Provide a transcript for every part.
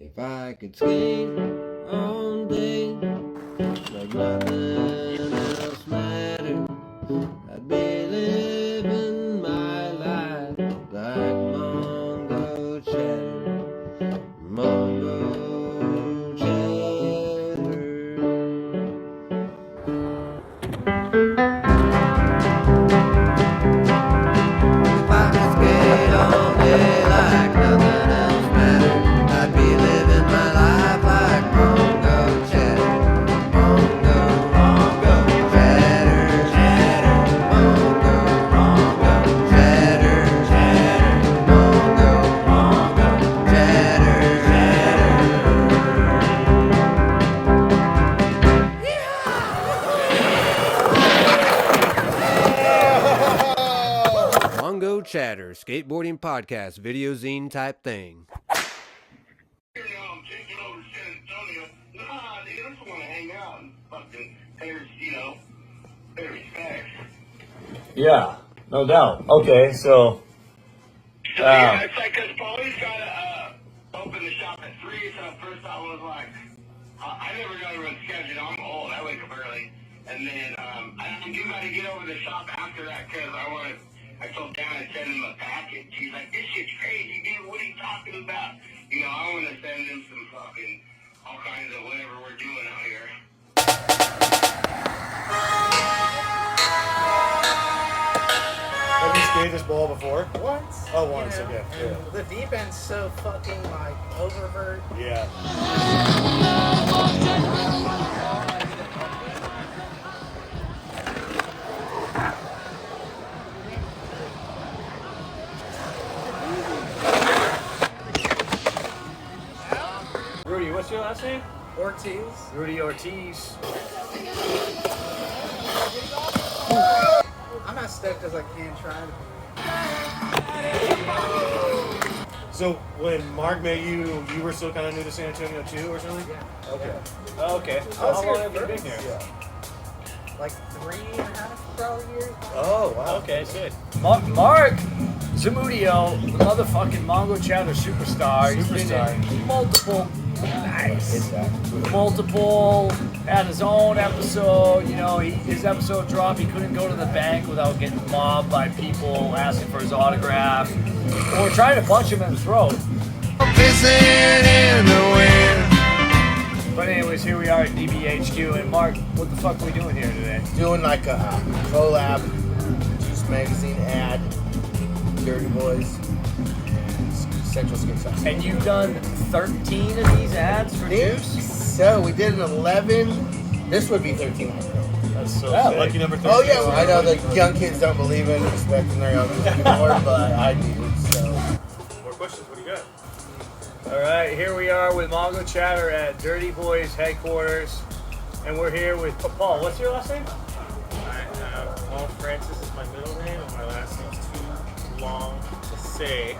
If I could skate all day like nothing else mattered, I'd be living my life like Mongochatter, Mongochatter. If I could skate all day like nothing else mattered, I'd be living my life like Mongochatter, Mongochatter, chatter, Mongochatter, chatter, Mongochatter, Mongochatter, skateboarding podcast, video zine type thing. I'm taking over San Antonio. Nah, dude, I just want to hang out and fucking pay respects. Yeah, no doubt. Okay, so. So yeah, it's like, cause Paulie's gotta open the shop at 3. So first I was like, I never got to run schedule. I'm old. I wake up early, and then I do got to get over the shop after that because I told Dan I'd send him a package. He's like, this shit's crazy, dude. What are you talking about? You know, I want to send him some fucking all kinds of whatever we're doing out here. Have you skated this ball before? Once. Oh, once, you know, okay. and Yeah. the deep end's so fucking like oververt. Yeah. Rudy, what's your last name? Ortiz. Rudy Ortiz. I'm not stoked as I can try to be. So when Mark met you, you were still kind of new to San Antonio too, or something? Yeah. Okay. Oh, okay. I was How here long have you been first. here? Yeah. Like 3.5 probably years. Oh wow. Okay, good. Mark ZAMUDIO, the motherfucking Mongochatter superstar. He's been in multiple, had his own episode. You know, his episode dropped. He couldn't go to the bank without getting mobbed by people asking for his autograph or trying to punch him in the throat. But anyways, here we are at Dbhq, and Mark, what the fuck are we doing here today? Doing like a collab Juice Magazine ad, Dirty BOYZ, and Central Skateshop. And you've done 13 of these ads for Juice? So we did an 11. This would be 13. That's so Yeah, sick. lucky number 13. Oh yeah, I know the young kids don't believe in respecting their elders anymore, but I do. So More questions? What do you got? All right, here we are with Mongochatter at Dirty BOYZ headquarters, and we're here with Paul. What's your last name? Paul Francis is my middle name, and my last name's too long to say.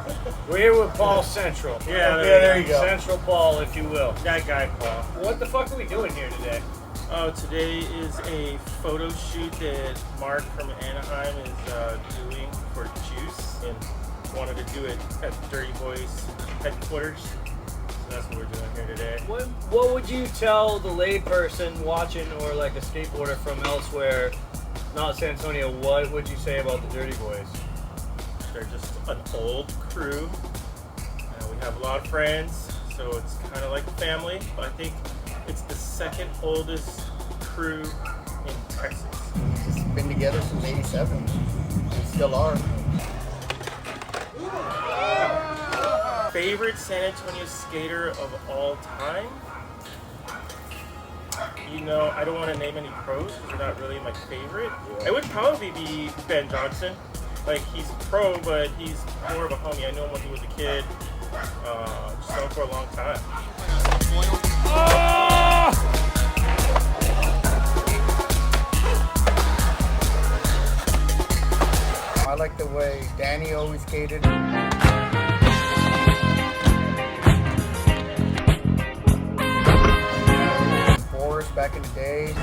We're here with Paul Central. Yeah, there you go. Central Paul, if you will. That guy, Paul. What the fuck are we doing here today? Oh, today is a photo shoot that Mark from Anaheim is doing for Juice, and wanted to do it at Dirty BOYZ headquarters. So that's what we're doing here today. What would you tell the layperson watching, or like a skateboarder from elsewhere, not San Antonio, what would you say about the Dirty BOYZ? They're just an old crew. We have a lot of friends, so it's kind of like a family. But I think it's the second oldest crew in Texas. just been together since '87. We still are. Favorite San Antonio skater of all time? You know, I don't want to name any pros because they're not really my favorite. It would probably be Ben Johnson. Like, he's a pro, but he's more of a homie. I know him when he was a kid. Just known him for a long time. I like the way Danny always skated. Forrest back in the day.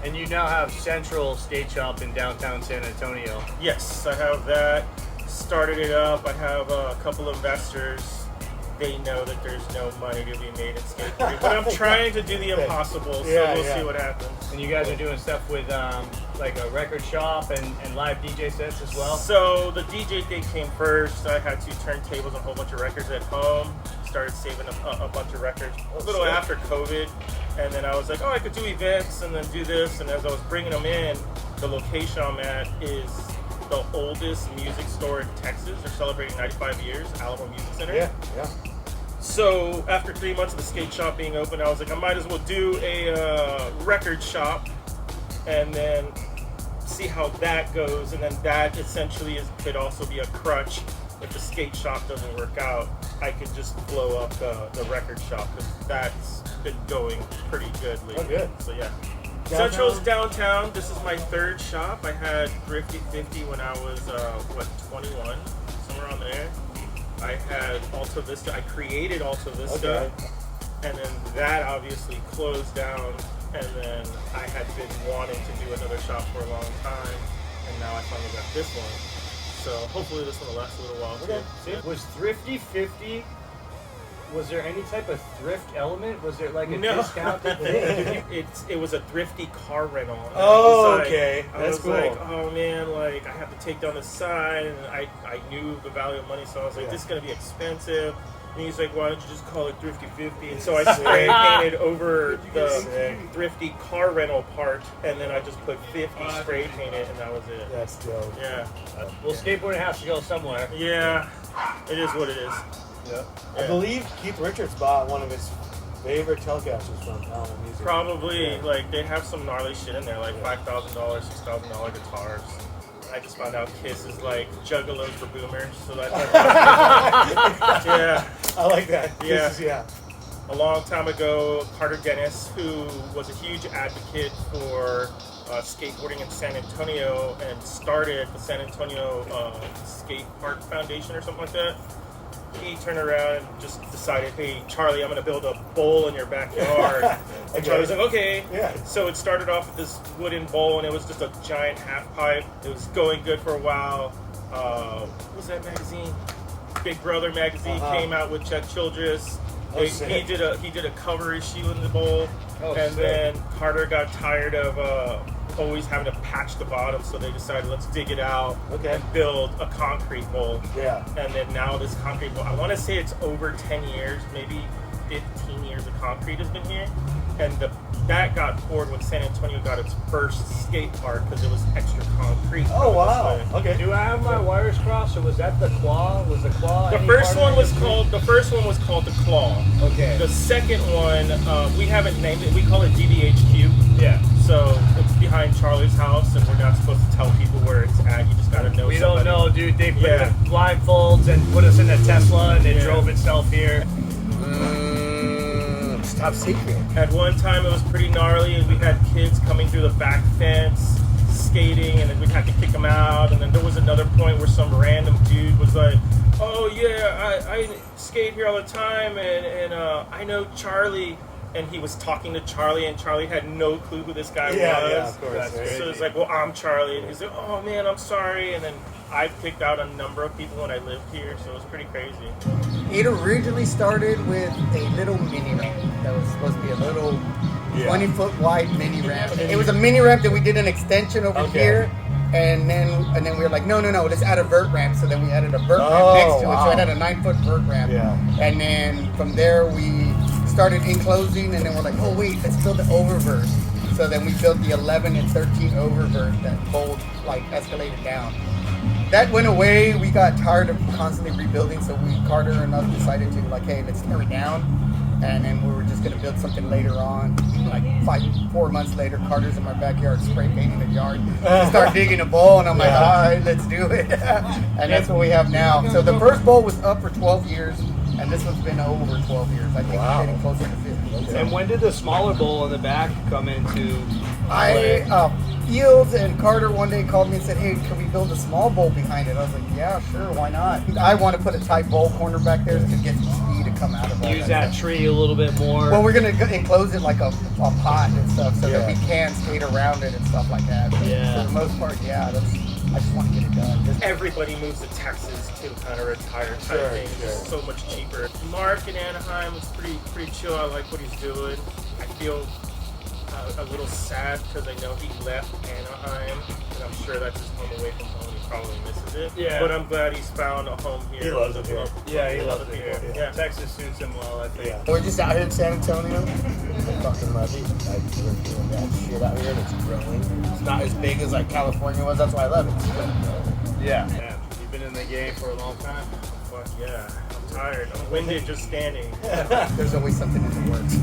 And you now have Central Skate Shop in downtown San Antonio. Yes, I have that. Started it up. I have a couple of investors they know that there's no money to be made in skateboarding. But I'm trying to do the impossible, so Yeah, we'll yeah. see what happens. And you guys are doing stuff with like a record shop and live DJ sets as well? So the DJ thing came first. I had 2 turntables and a whole bunch of records at home. Started saving a bunch of records a little after COVID. And then I was like, oh, I could do events and then do this. And as I was bringing them in, the location I'm at is the oldest music store in Texas. They're celebrating 95 years, Alamo Music Center. Yeah. So after 3 months of the skate shop being open, I was like, I might as well do a record shop and then see how that goes. And then that essentially could also be a crutch. If the skate shop doesn't work out, I could just blow up the record shop because that's been going pretty good lately. Oh, good. So yeah. Downtown? Central's downtown. This is my 3rd shop. I had Thrifty 50 when I was 21, somewhere around there. I had Alta Vista. I created Alta Vista, and then that obviously closed down. And then I had been wanting to do another shop for a long time, and now I finally got this one. So hopefully this one will last a little while too. Was Thrifty 50? Was there any type of thrift element? Was there like a No. discounted thing? It was a Thrifty car rental. And Oh, I was like- okay. I That's was cool. like, oh man, like I have to take down the sign, and I knew the value of money, so I was like, this is gonna be expensive. And he's like, why don't you just call it Thrifty 50? And so I spray painted over the Sick. Thrifty car rental part, and then I just put 50 spray painted, and that was it. That's dope. Yeah, Well, skateboarding has to go somewhere. yeah, it is what it is. Yeah. I Yeah. believe Keith Richards bought one of his favorite Telecasters from Alamo Music. Probably, Yeah. like, they have some gnarly shit in there, like $5,000, $6,000 guitars. I just found out Kiss is like juggalos for boomers, so that's yeah. I like that. Yeah. This is- yeah. A long time ago, Carter Dennis, who was a huge advocate for skateboarding in San Antonio and started the San Antonio Skate Park Foundation or something like that. He turned around and just decided, hey, Charlie, I'm going to build a bowl in your backyard. And Charlie's like, okay. Yeah. So it started off with this wooden bowl, and it was just a giant half pipe. It was going good for a while. What was that magazine? Big Brother magazine came out with Chuck Childress. Oh, he sick. did a cover issue in the bowl, Oh, and sick. then Carter got tired of always having to patch the bottom, so they decided let's dig it out Okay. and build a concrete bowl. Yeah. And then now this concrete bowl, I want to say it's over 10 years, maybe 15 years of concrete has been here, and that got poured when San Antonio got its first skate park because it was extra concrete. Oh, coming wow. this way. Okay. Do I have my wires crossed, or was that the claw? Was the claw? The any first part of one it? was called the Claw. Okay. The second one, we haven't named it. We call it Dbhq. Yeah. So it's behind Charlie's house, and we're not supposed to tell people where it's at. You just gotta know. We somebody. don't know, dude. They put Yeah. the blindfolds and put us in a Tesla, and it Yeah. drove itself here. It's top secret. At one time, it was pretty gnarly, and we had kids coming through the back fence, skating, and then we'd have to kick them out. And then there was another point where some random dude was like, "Oh yeah, I skate here all the time, and I know Charlie." And he was talking to Charlie, and Charlie had no clue who this guy Yeah, was. yeah, of course. That's right. So it's like, well, I'm Charlie, and he's like, oh man, I'm sorry. And then I picked out a number of people when I lived here, so it was pretty crazy. It originally started with a little mini ramp that was supposed to be a little 20-foot wide mini ramp. It was a mini ramp that we did an extension over Okay. here, and then we were like, no, let's add a vert ramp. So then we added a vert Oh, ramp next to it. wow. So it had a 9-foot vert ramp. Yeah. And then from there we started enclosing, and then we're like, oh wait, let's build the oververt. So then we built the 11 and 13 oververt that both like escalated down. That went away. We got tired of constantly rebuilding, so Carter and us decided to like, hey, let's tear it down. And then we were just gonna build something later on. Like 4 months later, Carter's in my backyard spray painting the yard. Start digging a bowl, and I'm like, all right, let's do it. And that's what we have now. So the first bowl was up for 12 years, and this one's been over 12 years. I think Wow. it's getting closer to 50. And when did the smaller bowl in the back come into play? Fields and Carter one day called me and said, hey, can we build a small bowl behind it? I was like, yeah, sure, why not? I want to put a tight bowl corner back there to get some speed to come out of all Use that stuff. tree a little bit more. Well, we're going to enclose it like a pot and stuff so that Yeah. we can skate around it and stuff like that. But Yeah. for the most part, yeah, I just want to get it done. Just Everybody moves to Texas to kind of retire type thing. It's so much cheaper. Mark in Anaheim is pretty chill. I like what he's doing. I feel a little sad because I know he left Anaheim, and I'm sure that's his home away from home. He probably misses it. Yeah. But I'm glad he's found a home here. He loves it here. Yeah, he loves it here. Yeah. Texas suits him well, I think. Yeah. We're just out here in San Antonio. I fucking love it. Like, we're doing that shit out here, and it's growing. It's not as big as like California was. That's why I love it. It's growing. Yeah. Yeah. You've been in the game for a long time. Fuck yeah. I'm tired. I'm winded just standing. there's always something in the works.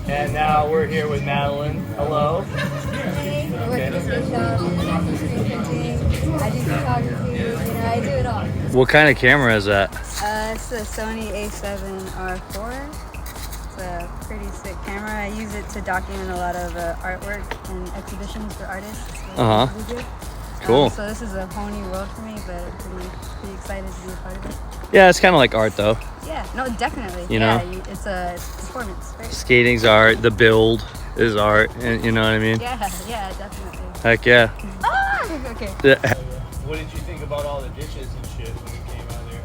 And now we're here with Madelynn. Hello. Hey, I work at a Skateshop, I do screen printing, I do photography, you know, I do it all. What kind of camera is that? It's a Sony A7R4. It's a pretty sick camera. I use it to document a lot of artwork and exhibitions for artists. Uh-huh. Cool. So this is a whole new world for me, but I'm pretty excited to be a part of it. Yeah, it's kind of like art, though. Yeah, no, definitely. You know? It's a performance, right? Skating's art. The build is art. And you know what I mean? Yeah, definitely. Heck yeah. Ah, okay. Yeah. What did you think about all the ditches and shit when you came out here?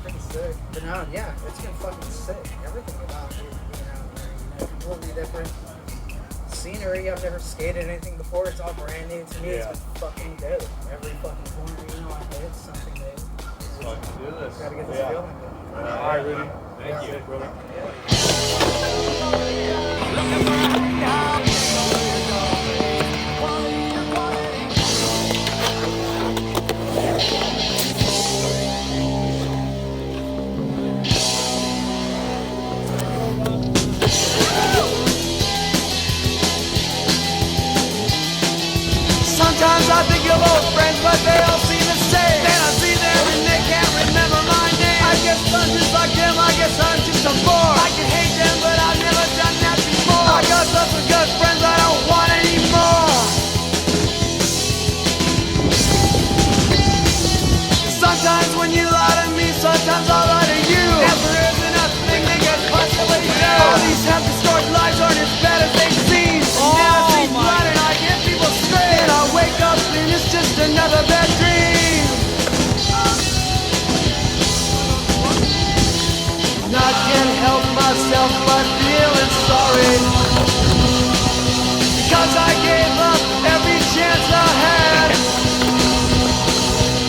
Pretty sick. But no, yeah, it's been fucking sick. Everything about it being out there, you know, completely different scenery. I've never skated anything before. It's all brand new to me. Yeah. It's been fucking dope. Every fucking corner, you know, I hit something new. Fucking do this. Gotta get this Yeah. feeling. All right, Rudy. Thank you, brother. Sometimes I think of old friends, but they all seem the same. Then I see them and they can't remember my name. I guess I'm just like them, I guess I'm just a bore. I can hate them, but I've never done that before. I got lots of good friends I don't want anymore. Sometimes when you lie to me, sometimes I'll lie to you. And there isn't a thing they can possibly do. All these half-destroyed lives aren't as bad as they seem. Now I see blood and I hear people scream. And I wake up and it's just another bad dream. And I can't help myself but feeling sorry, because I gave up every chance I had.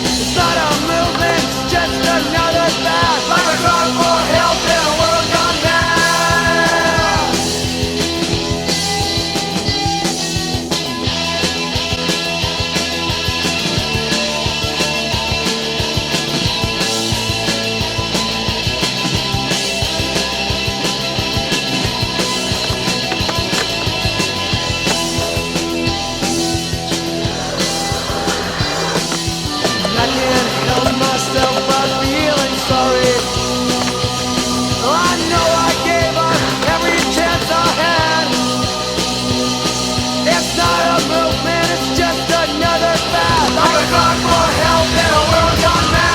It's not a movement, it's just another fact. Like a cry for help in a world gone mad. I can't help myself by feeling sorry. I know I gave up every chance I had. It's not a movement, it's just another fad. I'm a cry for help in a world gone mad.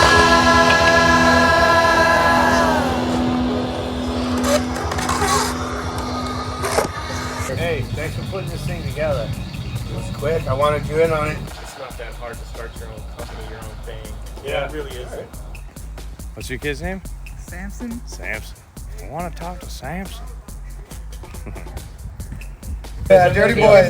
Hey, thanks for putting this thing together. It was quick. I wanted you in on it. It's not that hard to start your own company, your own thing. Yeah. It really isn't. What's your kid's name? Samson? Samson. I want to talk to Samson. Yeah, Dirty Boys.